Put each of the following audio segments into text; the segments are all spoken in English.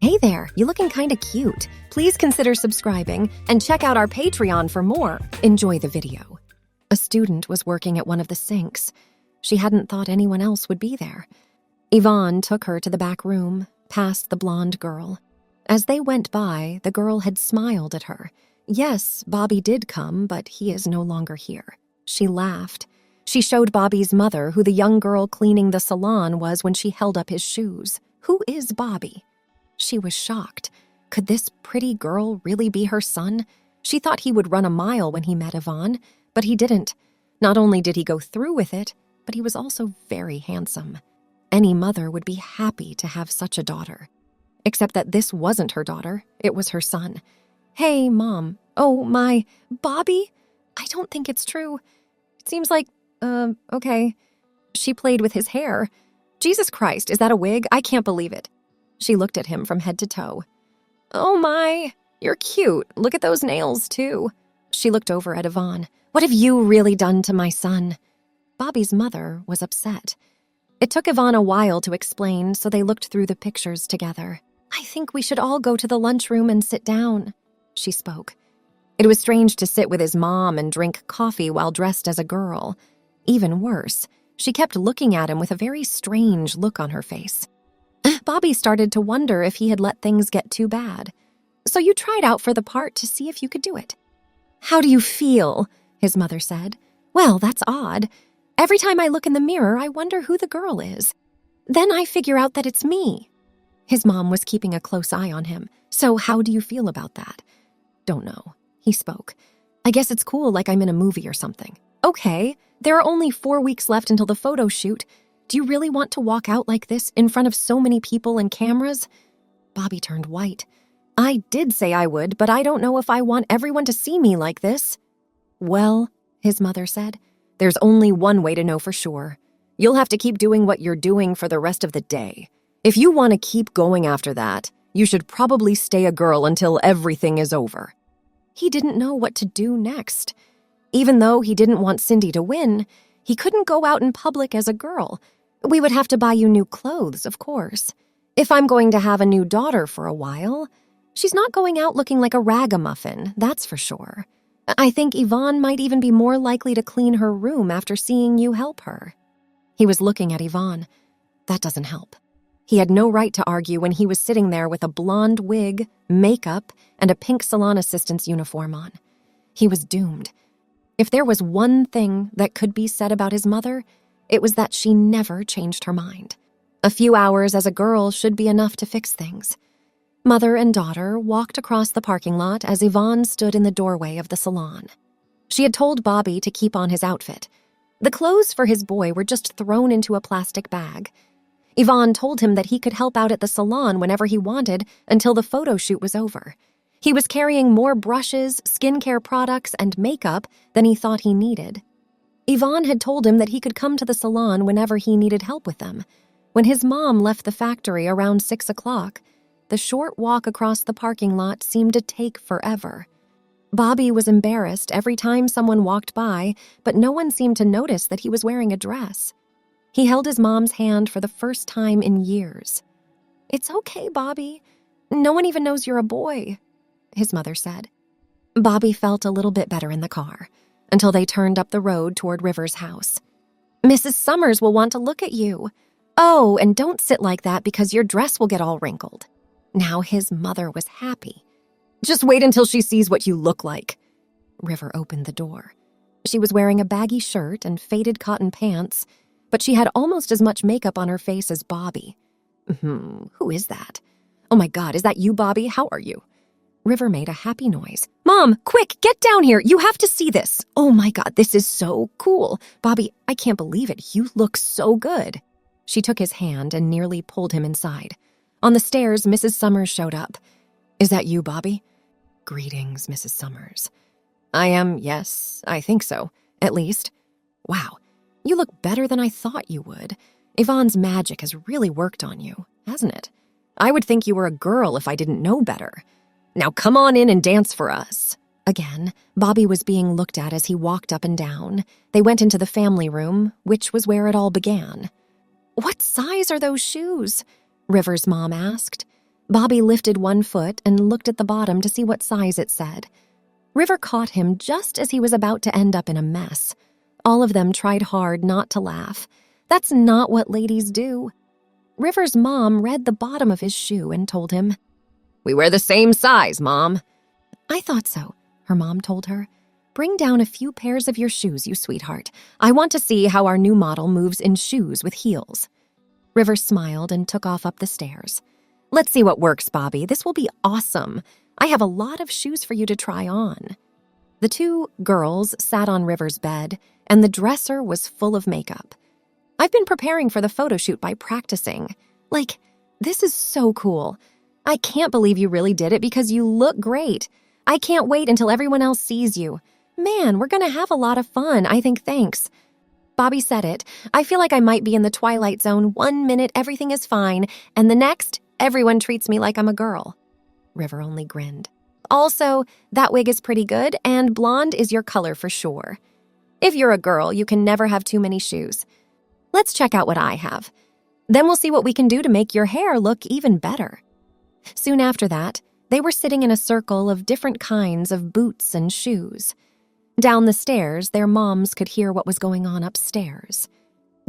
Hey there, you looking kinda cute. Please consider subscribing and check out our Patreon for more. Enjoy the video. A student was working at one of the sinks. She hadn't thought anyone else would be there. Yvonne took her to the back room, past the blonde girl. As they went by, the girl had smiled at her. Yes, Bobby did come, but he is no longer here. She laughed. She showed Bobby's mother who the young girl cleaning the salon was when she held up his shoes. Who is Bobby? She was shocked. Could this pretty girl really be her son? She thought he would run a mile when he met Yvonne, but he didn't. Not only did he go through with it, but he was also very handsome. Any mother would be happy to have such a daughter. Except that this wasn't her daughter, it was her son. Hey, Mom. Oh, my. Bobby? I don't think it's true. It seems like, okay. She played with his hair. Jesus Christ, is that a wig? I can't believe it. She looked at him from head to toe. Oh my, you're cute. Look at those nails, too. She looked over at Yvonne. What have you really done to my son? Bobby's mother was upset. It took Yvonne a while to explain, so they looked through the pictures together. I think we should all go to the lunchroom and sit down, she spoke. It was strange to sit with his mom and drink coffee while dressed as a girl. Even worse, she kept looking at him with a very strange look on her face. Bobby started to wonder if he had let things get too bad. So you tried out for the part to see if you could do it. How do you feel? His mother said. Well, that's odd. Every time I look in the mirror, I wonder who the girl is. Then I figure out that it's me. His mom was keeping a close eye on him. So how do you feel about that? Don't know. He spoke. I guess it's cool, like I'm in a movie or something. Okay, there are only 4 weeks left until the photo shoot. Do you really want to walk out like this in front of so many people and cameras? Bobby turned white. I did say I would, but I don't know if I want everyone to see me like this. Well, his mother said, there's only one way to know for sure. You'll have to keep doing what you're doing for the rest of the day. If you want to keep going after that, you should probably stay a girl until everything is over. He didn't know what to do next. Even though he didn't want Cindy to win, he couldn't go out in public as a girl. We would have to buy you new clothes, of course. If I'm going to have a new daughter for a while, she's not going out looking like a ragamuffin, that's for sure. I think Yvonne might even be more likely to clean her room after seeing you help her. He was looking at Yvonne. That doesn't help. He had no right to argue when he was sitting there with a blonde wig, makeup, and a pink salon assistant's uniform on. He was doomed. If there was one thing that could be said about his mother, it was that she never changed her mind. A few hours as a girl should be enough to fix things. Mother and daughter walked across the parking lot as Yvonne stood in the doorway of the salon. She had told Bobby to keep on his outfit. The clothes for his boy were just thrown into a plastic bag. Yvonne told him that he could help out at the salon whenever he wanted until the photo shoot was over. He was carrying more brushes, skincare products, and makeup than he thought he needed. Yvonne had told him that he could come to the salon whenever he needed help with them. When his mom left the factory around 6 o'clock, the short walk across the parking lot seemed to take forever. Bobby was embarrassed every time someone walked by, but no one seemed to notice that he was wearing a dress. He held his mom's hand for the first time in years. It's okay, Bobby. No one even knows you're a boy, his mother said. Bobby felt a little bit better in the car, until they turned up the road toward River's house. Mrs. Summers will want to look at you. Oh, and don't sit like that because your dress will get all wrinkled. Now his mother was happy. Just wait until she sees what you look like. River opened the door. She was wearing a baggy shirt and faded cotton pants, but she had almost as much makeup on her face as Bobby. Who is that? Oh my God, is that you, Bobby? How are you? River made a happy noise. Mom, quick, get down here. You have to see this. Oh my God, this is so cool. Bobby, I can't believe it. You look so good. She took his hand and nearly pulled him inside. On the stairs, Mrs. Summers showed up. Is that you, Bobby? Greetings, Mrs. Summers. I am, yes, I think so. At least. Wow, you look better than I thought you would. Yvonne's magic has really worked on you, hasn't it? I would think you were a girl if I didn't know better. Now come on in and dance for us. Again, Bobby was being looked at as he walked up and down. They went into the family room, which was where it all began. What size are those shoes? River's mom asked. Bobby lifted one foot and looked at the bottom to see what size it said. River caught him just as he was about to end up in a mess. All of them tried hard not to laugh. That's not what ladies do. River's mom read the bottom of his shoe and told him, "We wear the same size, Mom." "I thought so," her mom told her. "Bring down a few pairs of your shoes, you sweetheart. I want to see how our new model moves in shoes with heels." River smiled and took off up the stairs. "Let's see what works, Bobby. This will be awesome. I have a lot of shoes for you to try on." The two girls sat on River's bed, and the dresser was full of makeup. "I've been preparing for the photo shoot by practicing. This is so cool. I can't believe you really did it because you look great. I can't wait until everyone else sees you. Man, we're gonna have a lot of fun, I think, thanks." Bobby said it. "I feel like I might be in the Twilight Zone. 1 minute, everything is fine, and the next, everyone treats me like I'm a girl." River only grinned. "Also, that wig is pretty good, and blonde is your color for sure. If you're a girl, you can never have too many shoes. Let's check out what I have. Then we'll see what we can do to make your hair look even better." Soon after that, they were sitting in a circle of different kinds of boots and shoes. Down the stairs, their moms could hear what was going on upstairs.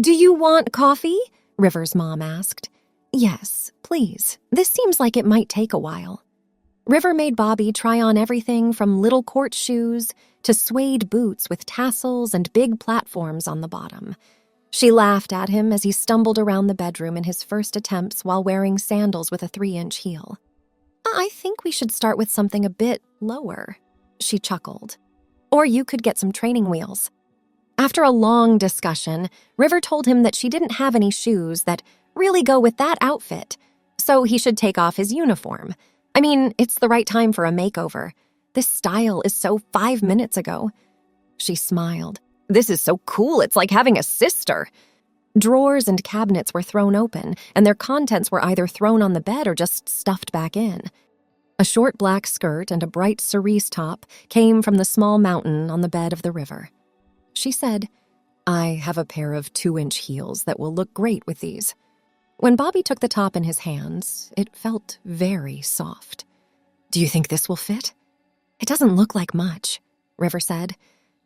"Do you want coffee?" River's mom asked. "Yes, please. This seems like it might take a while." River made Bobby try on everything from little court shoes to suede boots with tassels and big platforms on the bottom. She laughed at him as he stumbled around the bedroom in his first attempts while wearing sandals with a 3-inch heel. "I think we should start with something a bit lower," she chuckled. "Or you could get some training wheels." After a long discussion, River told him that she didn't have any shoes that really go with that outfit, so he should take off his uniform. I mean, it's the right time for a makeover. This style is so 5 minutes ago. She smiled. "This is so cool, it's like having a sister." Drawers and cabinets were thrown open, and their contents were either thrown on the bed or just stuffed back in. A short black skirt and a bright cerise top came from the small mountain on the bed of the river. She said, "I have a pair of 2-inch heels that will look great with these." When Bobby took the top in his hands, it felt very soft. "Do you think this will fit?" "It doesn't look like much," River said.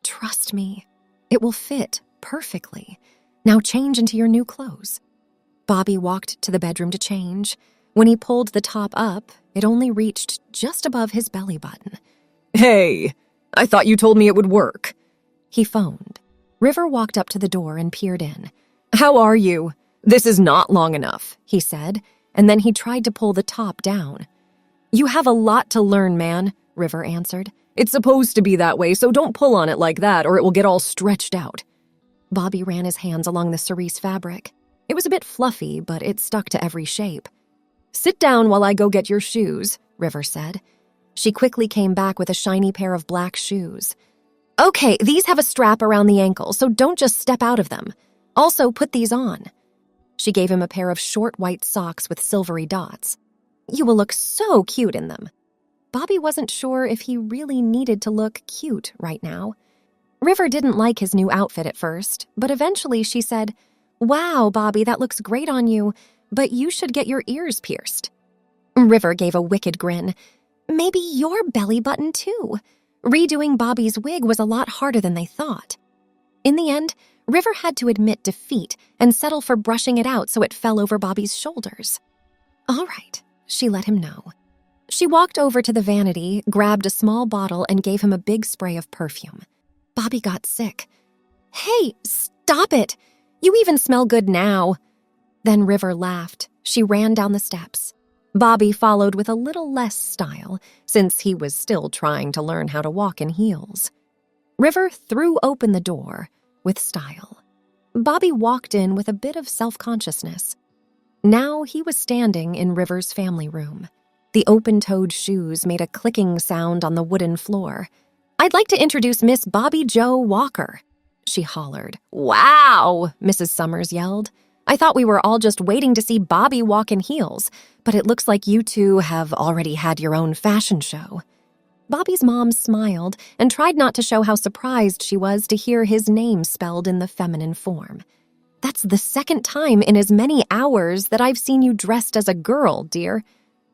"Trust me, it will fit perfectly. Now change into your new clothes." Bobby walked to the bedroom to change. When he pulled the top up, it only reached just above his belly button. "Hey, I thought you told me it would work," he phoned. River walked up to the door and peered in. "How are you? This is not long enough," he said, and then he tried to pull the top down. "You have a lot to learn, man," River answered. "It's supposed to be that way, so don't pull on it like that or it will get all stretched out." Bobby ran his hands along the cerise fabric. It was a bit fluffy, but it stuck to every shape. "Sit down while I go get your shoes," River said. She quickly came back with a shiny pair of black shoes. "Okay, these have a strap around the ankle, so don't just step out of them. Also, put these on." She gave him a pair of short white socks with silvery dots. "You will look so cute in them." Bobby wasn't sure if he really needed to look cute right now. River didn't like his new outfit at first, but eventually she said, "Wow, Bobby, that looks great on you, but you should get your ears pierced." River gave a wicked grin. "Maybe your belly button too." Redoing Bobby's wig was a lot harder than they thought. In the end, River had to admit defeat and settle for brushing it out so it fell over Bobby's shoulders. "All right," she let him know. She walked over to the vanity, grabbed a small bottle, and gave him a big spray of perfume. Bobby got sick. "Hey, stop it! You even smell good now." Then River laughed. She ran down the steps. Bobby followed with a little less style, since he was still trying to learn how to walk in heels. River threw open the door with style. Bobby walked in with a bit of self-consciousness. Now he was standing in River's family room. The open-toed shoes made a clicking sound on the wooden floor. "I'd like to introduce Miss Bobbi-Jo Walker," she hollered. "Wow," Mrs. Summers yelled. "I thought we were all just waiting to see Bobby walk in heels, but it looks like you two have already had your own fashion show." Bobby's mom smiled and tried not to show how surprised she was to hear his name spelled in the feminine form. "That's the second time in as many hours that I've seen you dressed as a girl, dear.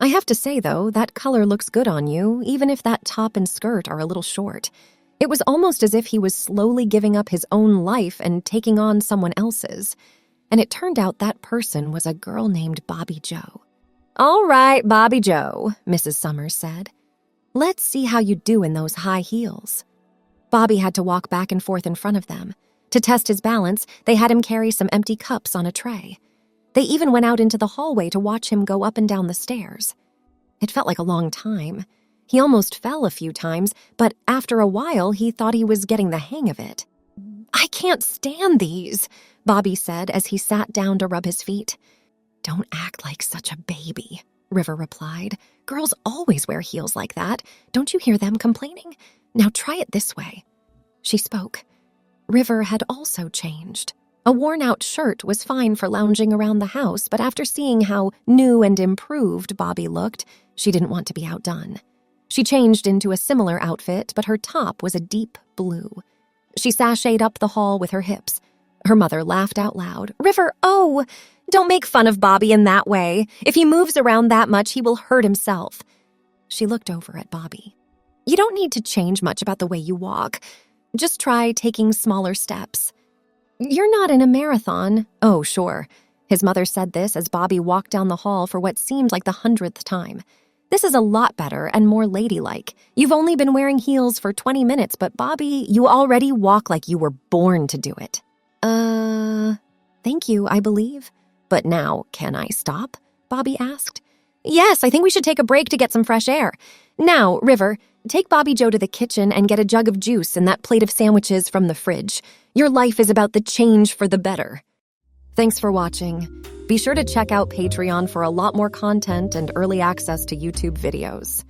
I have to say, though, that color looks good on you, even if that top and skirt are a little short. It was almost as if he was slowly giving up his own life and taking on someone else's. And it turned out that person was a girl named Bobbi-Jo. All right, Bobbi-Jo, Mrs. Summers said. Let's see how you do in those high heels. Bobby had to walk back and forth in front of them. To test his balance, they had him carry some empty cups on a tray. They even went out into the hallway to watch him go up and down the stairs. It felt like a long time. He almost fell a few times, but after a while, he thought he was getting the hang of it. I can't stand these, Bobby said as he sat down to rub his feet. Don't act like such a baby, River replied. Girls always wear heels like that. Don't you hear them complaining? Now try it this way. She spoke. River had also changed. A worn-out shirt was fine for lounging around the house, but after seeing how new and improved Bobby looked, she didn't want to be outdone. She changed into a similar outfit, but her top was a deep blue. She sashayed up the hall with her hips. Her mother laughed out loud. River, oh, don't make fun of Bobby in that way. If he moves around that much, he will hurt himself. She looked over at Bobby. You don't need to change much about the way you walk. Just try taking smaller steps. You're not in a marathon. Oh, sure. His mother said this as Bobby walked down the hall for what seemed like the 100th time. This is a lot better and more ladylike. You've only been wearing heels for 20 minutes, but Bobby, you already walk like you were born to do it. Thank you, I believe. But now, can I stop? Bobby asked. Yes, I think we should take a break to get some fresh air. Now, River, take Bobbi-Jo to the kitchen and get a jug of juice and that plate of sandwiches from the fridge. Your life is about the change for the better. Thanks for watching. Be sure to check out Patreon for a lot more content and early access to YouTube videos.